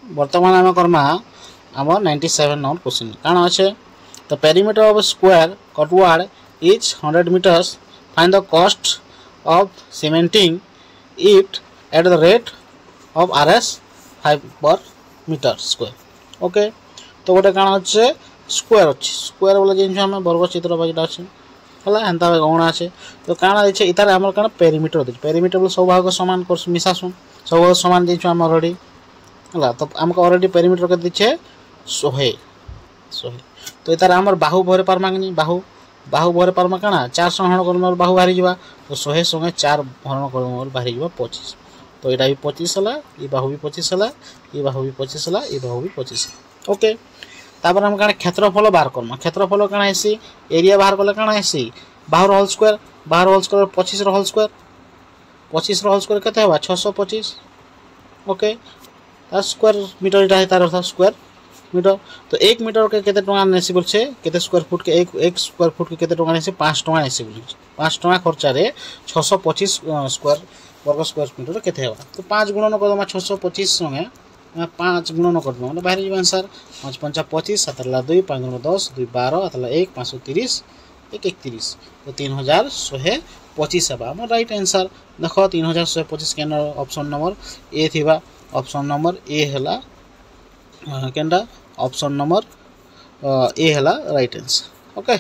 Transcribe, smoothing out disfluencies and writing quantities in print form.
वर्तमान आम करमा आम 97 नंबर क्वेश्चन काण अच्छे the perimeter of square courtyard is 100 metres find the cost of cementing it at the rate of RS 5 पर metre square okay तो गोटे काण अच्छे स्क्वायर अच्छे स्क्वायर बोले जिन आम वर्ग चित्र बाईटा अच्छे है हेन्ता गणा अच्छे तो काण अच्छे इतार आम क्या पेरीमीटर देखिए पेरीमीटर बोले सब भाग सामान कर मिसासुन सब भाग सामान देचु आम अलरेडी है तो आमको अलरेडी पेरीमीटर के दीचे 100 तो इतार आमर बाहु भरे पार्मा कि बाहु बाहु भरे पार्मा काଣା 400 हरण कर बाहु बाहरी जावा तो 100 संगे 4 हरण कर बाहरी जावा 25 तो यहाँ भी 25 है ये बाहु भी 25 है ये बाहु भी 25 है ये बाहु भी 25 ओके तापर हम काଣା क्षेत्रफल बाहर करमा क्षेत्रफल काଣା हेसी एरिया बाहर कले काଣା हेसी बाहर होल स्क्वायर 25 होल स्क्वायर केते हवा 625 ओके स्क्वायर मीटर इटा है तार स्क्वायर मीटर तो 1 मीटर के केते टका नेसी बोलछे केते स्क्वायर फुट के एक स्क्वायर फुट के केते टका नेसी 5 टका नेसी बोलछे 5 टका खर्चा रे 625 स्क्वायर वर्ग स्क्वायर मीटर केते हवा तो 5 गुणन कर दमा 625 संगे 5 गुणन कर दमा बाहर जीव आंसर 5 5 25 7 2 5 10 2 12 अतला 1 530 1 31 तो 3125 है हम राइट आंसर देख 3125 के ऑप्शन नंबर ए थिबा ऑप्शन नंबर ए हला केनडा ऑप्शन नंबर ए हला राइट आंसर ओके।